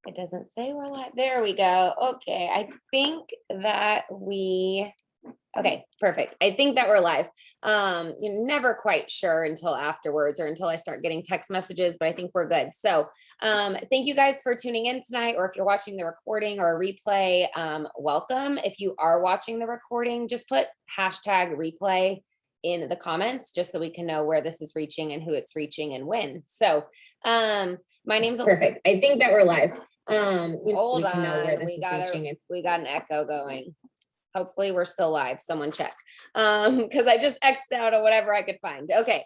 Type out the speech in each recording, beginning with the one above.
It doesn't say we're live. There we go. Okay, I think that okay, perfect. I think that we're live. You're never quite sure until afterwards or until I start getting text messages, but I think we're good. So thank you guys for tuning in tonight, or if you're watching the recording or a replay, welcome. If you are watching the recording, just put hashtag replay in the comments just so we can know where this is reaching and who it's reaching and when. So my name's Alyssa. Perfect. I think that we're live. Hold on, we got an echo going. Hopefully we're still live. Someone check. Because I just X'd out of whatever I could find. Okay.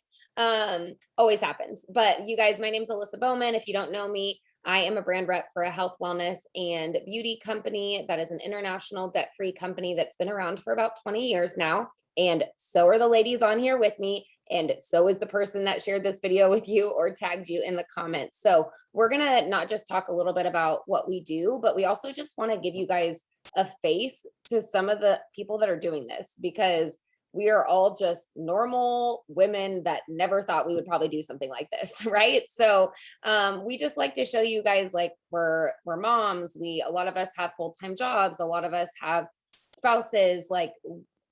Always happens. But you guys, my name is Alyssa Bowman. If you don't know me, I am a brand rep for a health, wellness, and beauty company that is an international debt-free company that's been around for about 20 years now. And so are the ladies on here with me. And so is the person that shared this video with you or tagged you in the comments. So we're going to not just talk a little bit about what we do, but we also just want to give you guys a face to some of the people that are doing this, because we are all just normal women that never thought we would probably do something like this, right? So we just like to show you guys, like, we're moms. A lot of us have full-time jobs. A lot of us have spouses. Like,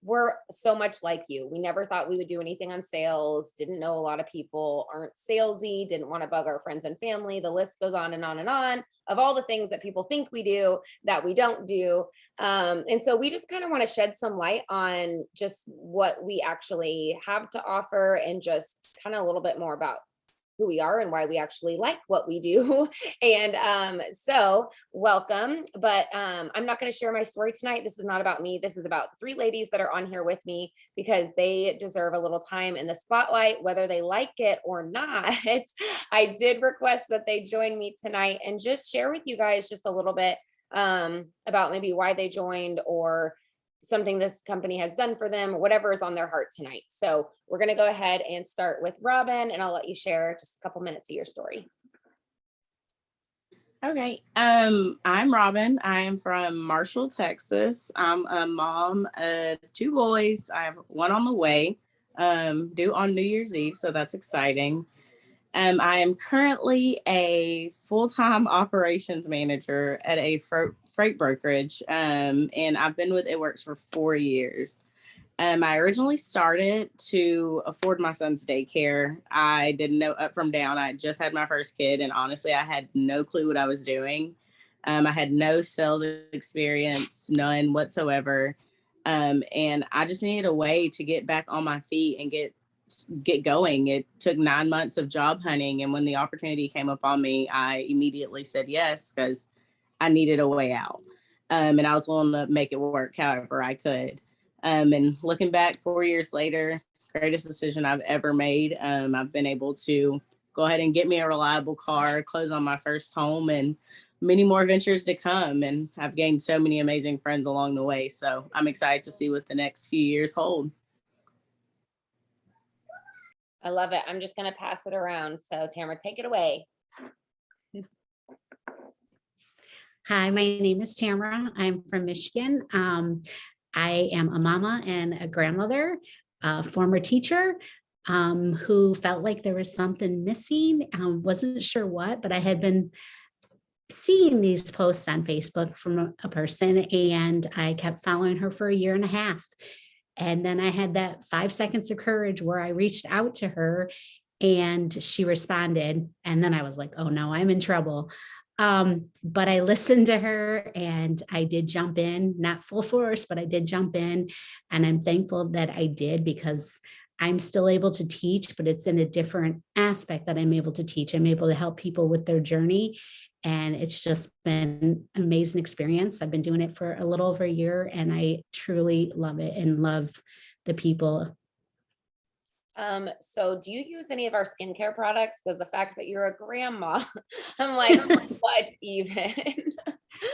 we're so much like you. We never thought we would do anything on sales, didn't know a lot of people, aren't salesy, didn't want to bug our friends and family. The list goes on and on and on of all the things that people think we do that we don't do. And so we just kind of want to shed some light on just what we actually have to offer, and just kind of a little bit more about who we are and why we actually like what we do. And so welcome. But I'm not going to share my story tonight. This is not about me. This is about three ladies that are on here with me, because they deserve a little time in the spotlight, whether they like it or not. I did request that they join me tonight and just share with you guys just a little bit about maybe why they joined, or something this company has done for them, whatever is on their heart tonight. So we're going to go ahead and start with Robin, and I'll let you share just a couple minutes of your story. Okay. I'm Robin. I am from Marshall, Texas. I'm a mom of two boys. I have one on the way, due on New Year's Eve, so that's exciting. I am currently a full-time operations manager at a freight brokerage, and I've been with It Works for 4 years. I originally started to afford my son's daycare. I didn't know up from down. I just had my first kid, and honestly, I had no clue what I was doing. I had no sales experience, none whatsoever. And I just needed a way to get back on my feet and get going. It took 9 months of job hunting, and when the opportunity came up on me, I immediately said yes, because I needed a way out. And I was willing to make it work however I could. And looking back 4 years later, greatest decision I've ever made. I've been able to go ahead and get me a reliable car, close on my first home, and many more ventures to come. And I've gained so many amazing friends along the way. So I'm excited to see what the next few years hold. I love it. I'm just going to pass it around. So Tamara, take it away. Hi, my name is Tamara. I'm from Michigan. I am a mama and a grandmother, a former teacher, who felt like there was something missing. Wasn't sure what, but I had been seeing these posts on Facebook from a person, and I kept following her for 1.5 years. And then I had that 5 seconds of courage where I reached out to her and she responded. And then I was like, oh no, I'm in trouble. But I listened to her and I did jump in, not full force, but I did jump in. And I'm thankful that I did, because I'm still able to teach, but it's in a different aspect that I'm able to teach. I'm able to help people with their journey. And it's just been an amazing experience. I've been doing it for a little over 1 year, and I truly love it and love the people. So do you use any of our skincare products? Because the fact that you're a grandma, I'm like, what even?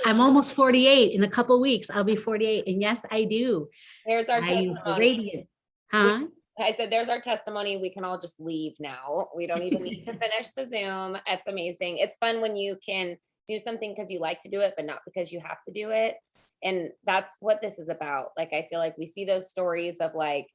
I'm almost 48. In a couple of weeks, I'll be 48. And yes, I do. There's our testimony. I use the Radiant. Huh? I said, there's our testimony. We can all just leave now. We don't even need to finish the Zoom. That's amazing. It's fun when you can do something because you like to do it, but not because you have to do it. And that's what this is about. Like, I feel like we see those stories of like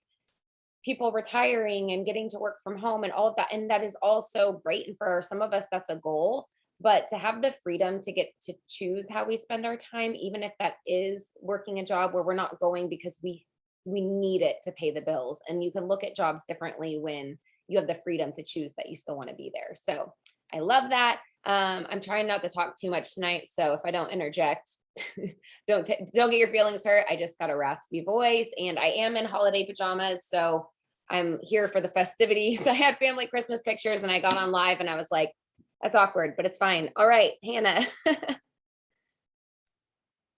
people retiring and getting to work from home and all of that. And that is also great. And for some of us, that's a goal. but to have the freedom to get to choose how we spend our time, even if that is working a job where we're not going because we need it to pay the bills. And you can look at jobs differently when you have the freedom to choose that you still want to be there. So I love that. I'm trying not to talk too much tonight, so if I don't interject, don't get your feelings hurt. I just got a raspy voice, and I am in holiday pajamas, so I'm here for the festivities. I had family Christmas pictures, and I got on live, and I was like, "That's awkward, but it's fine." All right, Hannah.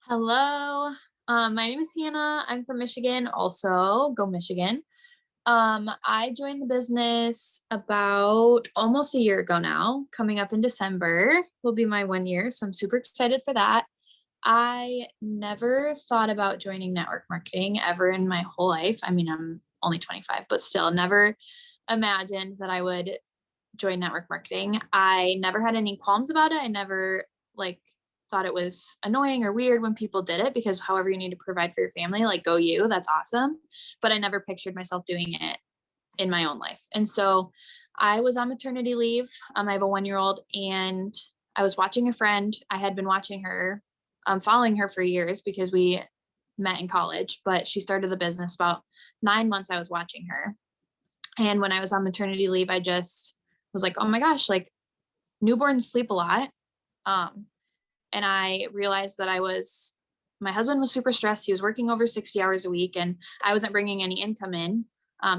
Hello, my name is Hannah. I'm from Michigan. Also, go Michigan. I joined the business about almost a year ago now. Coming up in December will be my 1 year, so I'm super excited for that. I never thought about joining network marketing ever in my whole life. I mean, I'm only 25, but still never imagined that I would join network marketing. I never had any qualms about it. I never like thought it was annoying or weird when people did it, because however you need to provide for your family, like go you, that's awesome. But I never pictured myself doing it in my own life. And so I was on maternity leave. I have a 1-year-old, and I was watching a friend. I had been watching her, following her for years because we met in college, but she started the business about 9 months. I was watching her. And when I was on maternity leave, I just was like, oh my gosh, like newborns sleep a lot. And I realized that my husband was super stressed. He was working over 60 hours a week, and I wasn't bringing any income in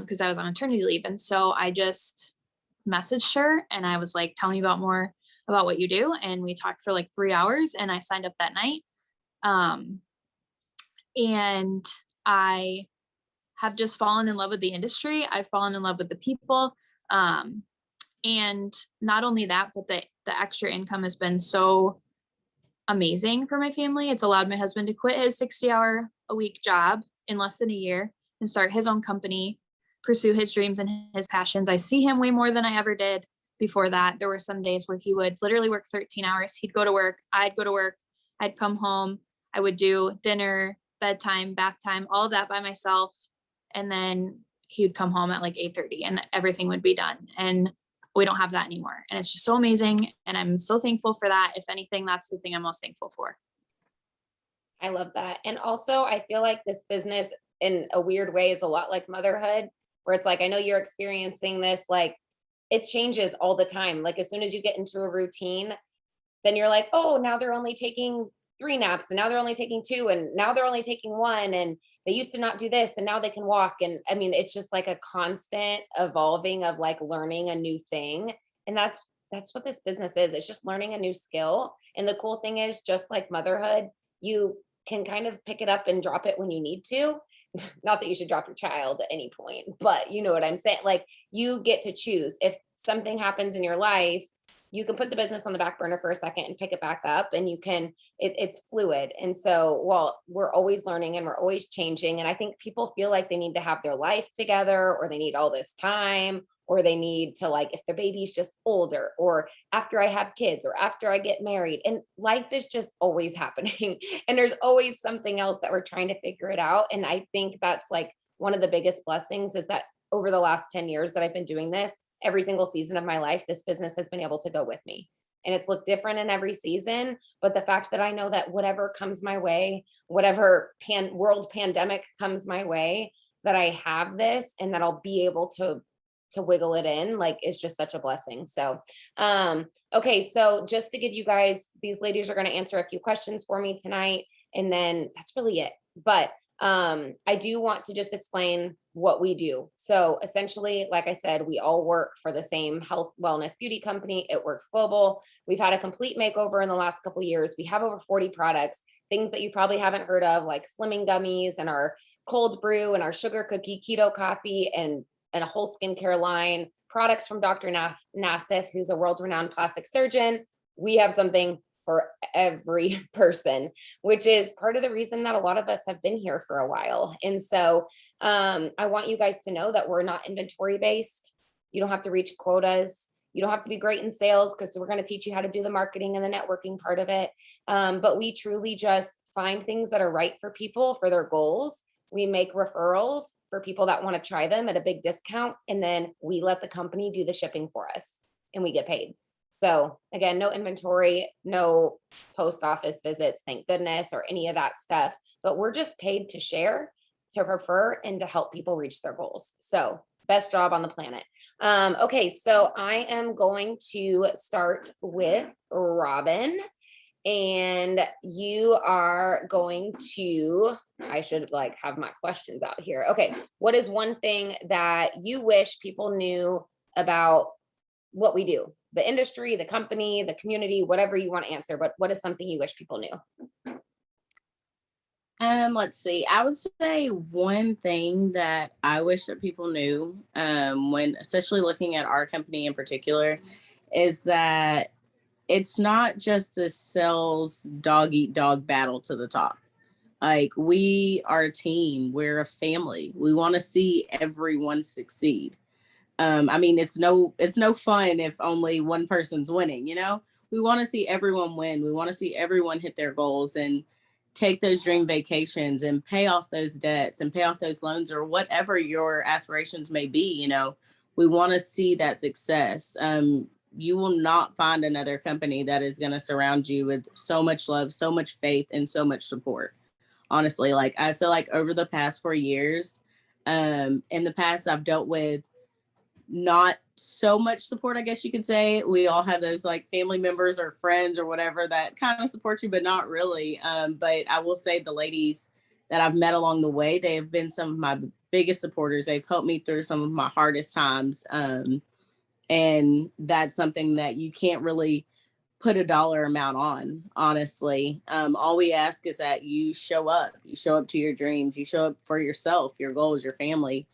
because I was on maternity leave. And so I just messaged her, and I was like, tell me more about what you do. And we talked for like 3 hours, and I signed up that night. And I have just fallen in love with the industry. I've fallen in love with the people. And not only that, but the extra income has been so amazing for my family. It's allowed my husband to quit his 60-hour-a-week job in less than a year and start his own company, pursue his dreams and his passions. I see him way more than I ever did before that. There were some days where he would literally work 13 hours. He'd go to work. I'd go to work. I'd come home. I would do dinner, bedtime, bath time, all of that by myself. And then he would come home at like 8:30 and everything would be done. And we don't have that anymore. And it's just so amazing. And I'm so thankful for that. If anything, that's the thing I'm most thankful for. I love that. And also, I feel like this business in a weird way is a lot like motherhood, where it's like, I know you're experiencing this, like it changes all the time. Like as soon as you get into a routine, then you're like, oh, now they're only taking 3 naps, and now they're only taking 2, and now they're only taking 1, and they used to not do this, and now they can walk. And I mean, it's just like a constant evolving of like learning a new thing. And that's what this business is. It's just learning a new skill. And the cool thing is, just like motherhood, you can kind of pick it up and drop it when you need to. Not that you should drop your child at any point, but you know what I'm saying? Like you get to choose. If something happens in your life, you can put the business on the back burner for a second and pick it back up, and you can, it's fluid. And so, well, we're always learning and we're always changing. And I think people feel like they need to have their life together, or they need all this time, or they need to, like, if their baby's just older, or after I have kids, or after I get married. And life is just always happening. And there's always something else that we're trying to figure it out. And I think that's like one of the biggest blessings, is that over the last 10 years that I've been doing this, every single season of my life, this business has been able to go with me. And it's looked different in every season. But the fact that I know that whatever comes my way, whatever world pandemic comes my way, that I have this and that I'll be able to wiggle it in, like, is just such a blessing. So, okay. So just to give you guys, these ladies are going to answer a few questions for me tonight, and then that's really it. But I do want to just explain what we do. So essentially, like I said, we all work for the same health, wellness, beauty company. It Works Global. We've had a complete makeover in the last couple of years. We have over 40 products, things that you probably haven't heard of, like slimming gummies and our cold brew and our sugar cookie keto coffee, and a whole skincare line, products from Dr. Nassif, who's a world-renowned plastic surgeon. We have something for every person, which is part of the reason that a lot of us have been here for a while. And so I want you guys to know that we're not inventory based. You don't have to reach quotas. You don't have to be great in sales, because we're going to teach you how to do the marketing and the networking part of it. But we truly just find things that are right for people for their goals. We make referrals for people that want to try them at a big discount. And then we let the company do the shipping for us, and we get paid. So again, no inventory, no post office visits, thank goodness, or any of that stuff. But we're just paid to share, to refer, and to help people reach their goals. So best job on the planet. Okay, so I am going to start with Robin. And you are going to, I should like have my questions out here. Okay, what is one thing that you wish people knew about what we do? The industry, the company, the community, whatever you want to answer, but what is something you wish people knew? Let's see. I would say one thing that I wish that people knew, when especially looking at our company in particular, is that it's not just the sales dog eat dog battle to the top. Like, we are a team, we're a family. We want to see everyone succeed. I mean, it's no fun if only one person's winning, you know? We want to see everyone win. We want to see everyone hit their goals and take those dream vacations and pay off those debts and pay off those loans or whatever your aspirations may be, you know. We want to see that success. You will not find another company that is going to surround you with so much love, so much faith, and so much support. Honestly, like, I feel like over the past 4 years, in the past, I've dealt with not so much support, I guess you could say. We all have those like family members or friends or whatever that kind of support you, but not really. But I will say the ladies that I've met along the way, they have been some of my biggest supporters. They've helped me through some of my hardest times. And that's something that you can't really put a dollar amount on, honestly. All we ask is that you show up. You show up to your dreams. You show up for yourself, your goals, your family,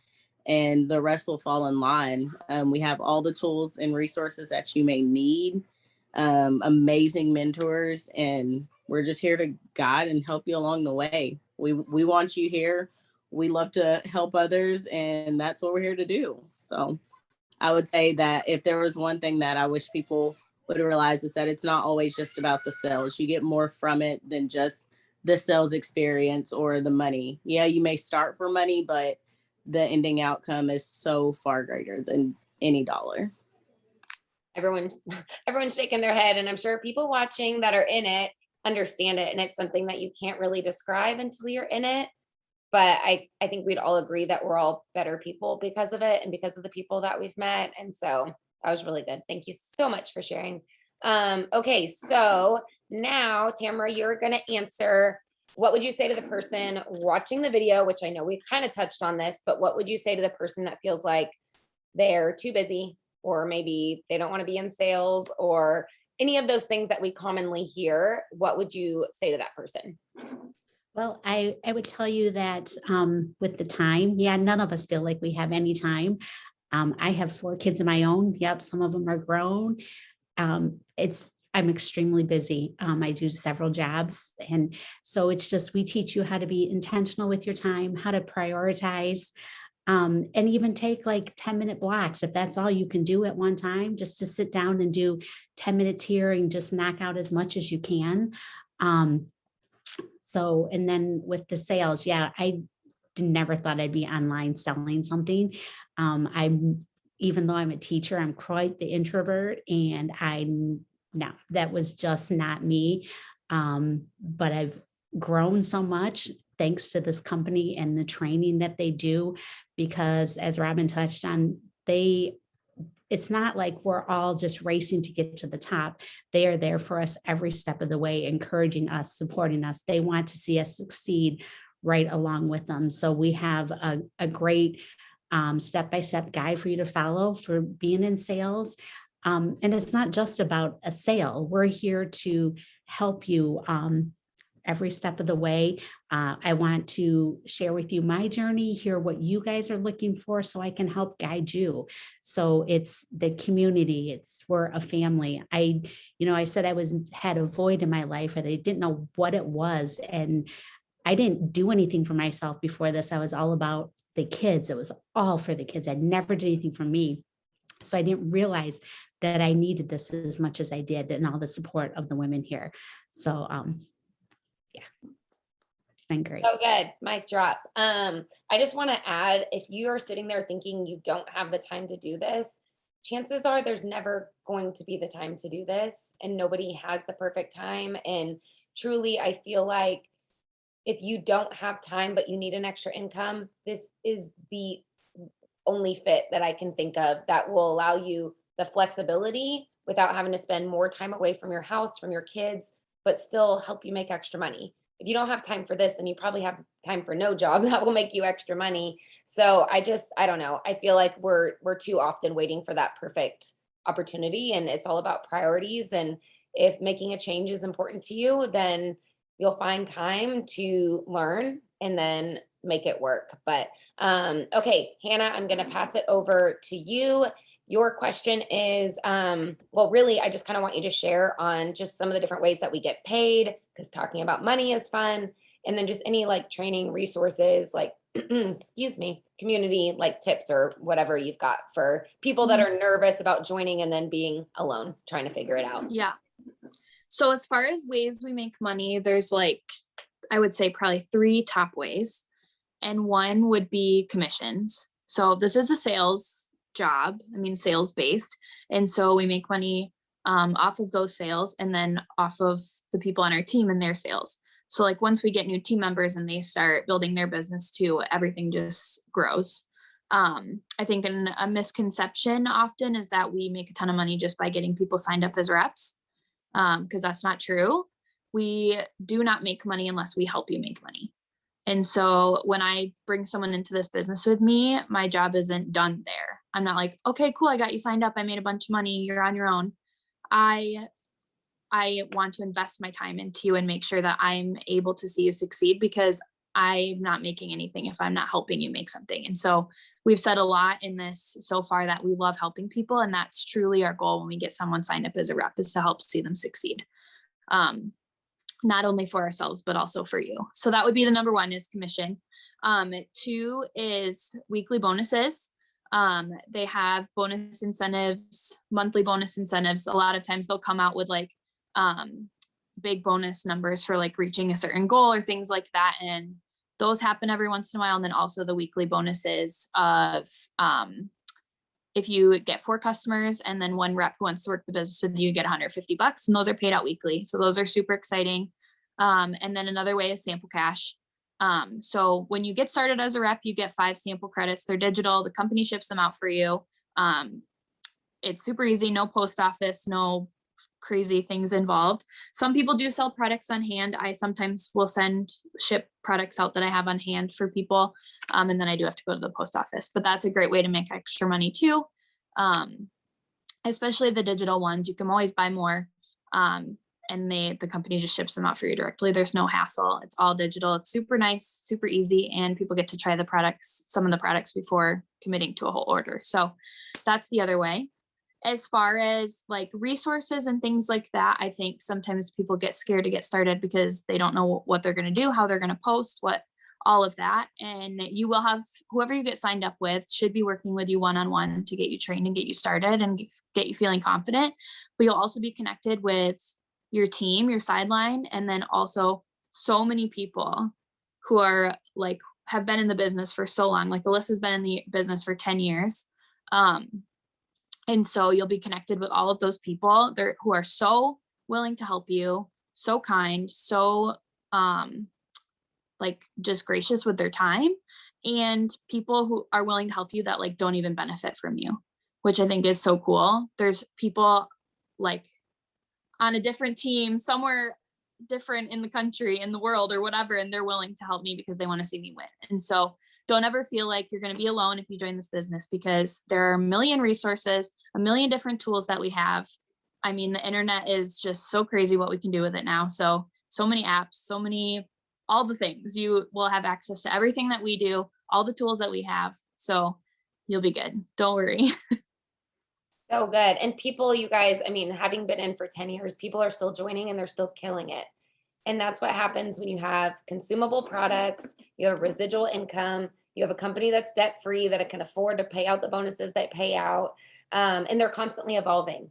and the rest will fall in line. We have all the tools and resources that you may need, amazing mentors, and we're just here to guide and help you along the way. We want you here. We love to help others, and that's what we're here to do. So I would say that if there was one thing that I wish people would realize is that it's not always just about the sales. You get more from it than just the sales experience or the money. Yeah, you may start for money, but the ending outcome is so far greater than any dollar. Everyone's everyone's shaking their head, and I'm sure people watching that are in it understand it. And it's something that you can't really describe until you're in it. But I think we'd all agree that we're all better people because of it and because of the people that we've met. And so that was really good. Thank you so much for sharing. Okay, so now Tamara, you're gonna answer. What would you say to the person watching the video, which I know we've kind of touched on this, but what would you say to the person that feels like they're too busy, or maybe they don't want to be in sales, or any of those things that we commonly hear? What would you say to that person? Well, I would tell you that with the time, yeah, none of us feel like we have any time. I have 4 kids of my own. Yep, some of them are grown. I'm extremely busy. I do several jobs. And so it's just, we teach you how to be intentional with your time, how to prioritize, and even take like 10-minute blocks. If that's all you can do at one time, just to sit down and do 10 minutes here and just knock out as much as you can. So, and then with the sales, yeah, I never thought I'd be online selling something. Even though I'm a teacher, I'm quite the introvert, and no, that was just not me. But I've grown so much thanks to this company and the training that they do, because as Robin touched on, it's not like we're all just racing to get to the top. They are there for us every step of the way, encouraging us, supporting us. They want to see us succeed right along with them. So we have a great step-by-step guide for you to follow for being in sales. And it's not just about a sale. We're here to help you every step of the way. I want to share with you my journey, hear what you guys are looking for so I can help guide you. So it's the community, we're a family. I said I had a void in my life and I didn't know what it was. And I didn't do anything for myself before this. I was all about the kids. It was all for the kids. I never did anything for me. So I didn't realize that I needed this as much as I did, and all the support of the women here. So yeah, it's been great. Oh, good. Mic drop. I just want to add, if you are sitting there thinking you don't have the time to do this, chances are there's never going to be the time to do this, and nobody has the perfect time. And truly, I feel like if you don't have time, but you need an extra income, this is the only fit that I can think of that will allow you the flexibility without having to spend more time away from your house, from your kids, but still help you make extra money. If you don't have time for this, then you probably have time for no job that will make you extra money. So I don't know. I feel like we're too often waiting for that perfect opportunity, and it's all about priorities. And if making a change is important to you, then you'll find time to learn and then make it work. But okay, Hannah, I'm gonna pass it over to you. Your question is, well, really, I just kind of want you to share on just some of the different ways that we get paid, because talking about money is fun. And then just any like training resources, like, excuse me, community like tips or whatever you've got for people that are nervous about joining and then being alone, trying to figure it out. Yeah. So as far as ways we make money, there's like, I would say probably 3 top ways. And one would be commissions. So this is a sales job, sales based. And so we make money off of those sales and then off of the people on our team and their sales. So like once we get new team members and they start building their business too, everything just grows. I think a misconception often is that we make a ton of money just by getting people signed up as reps, because that's not true. We do not make money unless we help you make money. And so when I bring someone into this business with me, my job isn't done there. I'm not like, okay, cool, I got you signed up, I made a bunch of money, you're on your own. I want to invest my time into you and make sure that I'm able to see you succeed, because I'm not making anything if I'm not helping you make something. And so we've said a lot in this so far that we love helping people. And that's truly our goal when we get someone signed up as a rep, is to help see them succeed. Not only for ourselves, but also for you. So that would be the number 1 is commission. 2 is weekly bonuses. They have bonus incentives, monthly bonus incentives. A lot of times they'll come out with like big bonus numbers for like reaching a certain goal or things like that. And those happen every once in a while. And then also the weekly bonuses of if you get 4 customers and then 1 rep who wants to work the business with you, you get $150, and those are paid out weekly. So those are super exciting. And then another way is sample cash. So when you get started as a rep, you get 5 sample credits. They're digital. The company ships them out for you. It's super easy. No post office, no crazy things involved. Some people do sell products on hand. I sometimes will ship products out that I have on hand for people. And then I do have to go to the post office, but that's a great way to make extra money too. Especially the digital ones, you can always buy more. And the company just ships them out for you directly. There's no hassle. It's all digital. It's super nice, super easy. And people get to try some of the products before committing to a whole order. So that's the other way. As far as like resources and things like that, I think sometimes people get scared to get started because they don't know what they're going to do, how they're going to post, all of that. And you will have whoever you get signed up with should be working with you one-on-one to get you trained and get you started and get you feeling confident. But you'll also be connected with your team, your sideline, and then also so many people who are like, have been in the business for so long. Like Alyssa's been in the business for 10 years. And so you'll be connected with all of those people there who are so willing to help you, so kind, so like just gracious with their time, and people who are willing to help you that like don't even benefit from you, which I think is so cool. There's people like on a different team somewhere different in the country, in the world or whatever, and they're willing to help me because they want to see me win. And so don't ever feel like you're going to be alone if you join this business, because there are a million resources, a million different tools that we have. The internet is just so crazy what we can do with it now. So many apps, all the things. You will have access to everything that we do, all the tools that we have. So you'll be good. Don't worry. So good. And people, you guys, having been in for 10 years, people are still joining and they're still killing it. And that's what happens when you have consumable products, you have residual income, you have a company that's debt free, that it can afford to pay out the bonuses that pay out. And they're constantly evolving.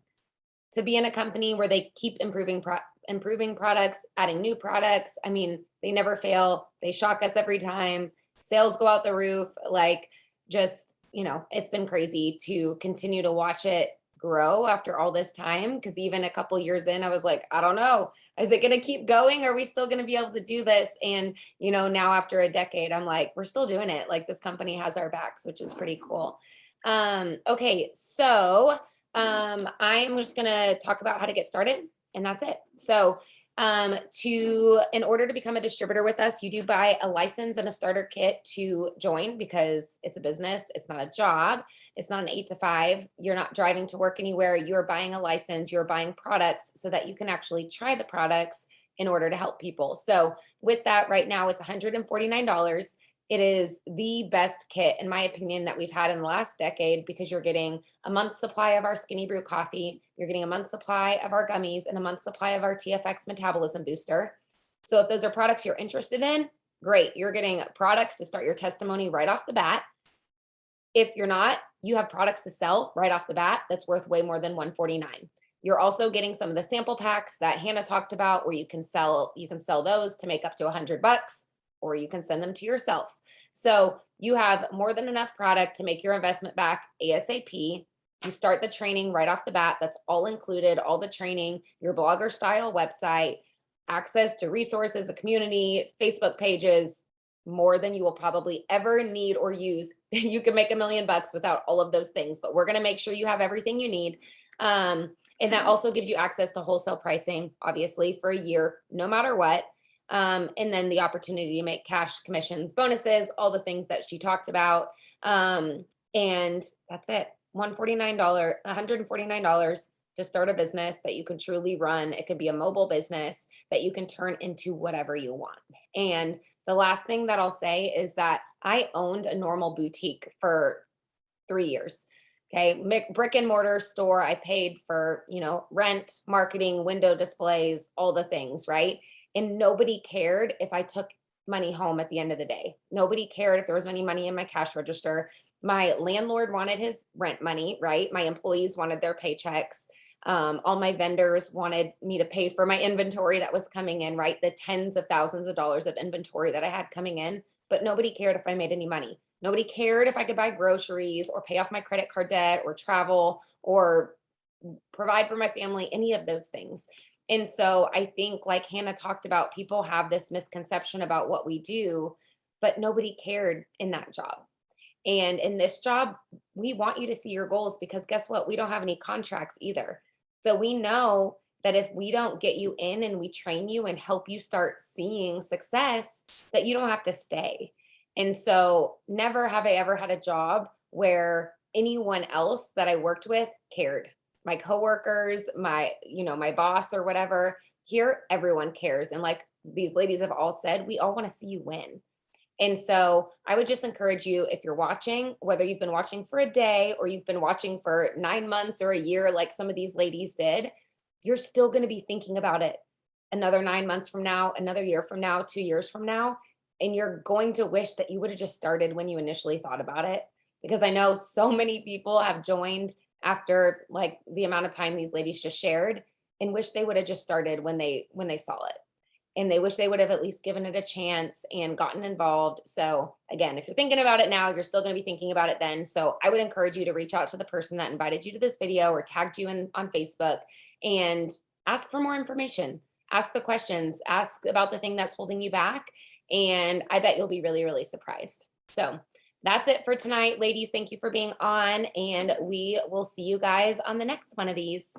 To be in a company where they keep improving products, adding new products. They never fail. They shock us every time. Sales go out the roof. Like, just it's been crazy to continue to watch it grow after all this time. Cause even a couple years in, I was like, I don't know, is it going to keep going? Are we still going to be able to do this? And, now after a decade, I'm like, we're still doing it. Like this company has our backs, which is pretty cool. Okay. So, I am just going to talk about how to get started and that's it. So, in order to become a distributor with us, you do buy a license and a starter kit to join because it's a business. It's not a job. It's not an 8 to 5. You're not driving to work anywhere. You're buying a license. You're buying products so that you can actually try the products in order to help people. So with that right now, it's $149. It is the best kit, in my opinion, that we've had in the last decade because you're getting a month's supply of our Skinny Brew coffee, you're getting a month's supply of our gummies, and a month's supply of our TFX metabolism booster. So if those are products you're interested in, great. You're getting products to start your testimony right off the bat. If you're not, you have products to sell right off the bat that's worth way more than $149. You're also getting some of the sample packs that Hannah talked about where you can sell those to make up to $100, or you can send them to yourself. So you have more than enough product to make your investment back ASAP. You start the training right off the bat. That's all included, all the training, your blogger style website, access to resources, a community, Facebook pages, more than you will probably ever need or use. You can make $1 million without all of those things, but we're going to make sure you have everything you need. And that also gives you access to wholesale pricing, obviously, for a year, no matter what. And then the opportunity to make cash, commissions, bonuses, all the things that she talked about. And that's it. $149 to start a business that you can truly run. It could be a mobile business that you can turn into whatever you want. And the last thing that I'll say is that I owned a normal boutique for 3 years. Okay. Brick and mortar store. I paid for, rent, marketing, window displays, all the things, right? And nobody cared if I took money home at the end of the day. Nobody cared if there was any money in my cash register. My landlord wanted his rent money, right? My employees wanted their paychecks. All my vendors wanted me to pay for my inventory that was coming in, right? The tens of thousands of dollars of inventory that I had coming in, but nobody cared if I made any money. Nobody cared if I could buy groceries or pay off my credit card debt or travel or provide for my family, any of those things. And so I think, like Hannah talked about, people have this misconception about what we do, but nobody cared in that job. And in this job, we want you to see your goals because guess what? We don't have any contracts either. So we know that if we don't get you in and we train you and help you start seeing success, that you don't have to stay. And so never have I ever had a job where anyone else that I worked with cared. My coworkers, my boss or whatever. Here, everyone cares. And like these ladies have all said, we all want to see you win. And so I would just encourage you, if you're watching, whether you've been watching for a day or you've been watching for 9 months or a year, like some of these ladies did, you're still going to be thinking about it another 9 months from now, another year from now, 2 years from now. And you're going to wish that you would have just started when you initially thought about it. Because I know so many people have joined after like the amount of time these ladies just shared and wish they would have just started when they saw it. And they wish they would have at least given it a chance and gotten involved. So again, if you're thinking about it now, you're still going to be thinking about it then. So I would encourage you to reach out to the person that invited you to this video or tagged you on Facebook and ask for more information. Ask the questions, ask about the thing that's holding you back. And I bet you'll be really, really surprised. So that's it for tonight, ladies. Thank you for being on, and we will see you guys on the next one of these.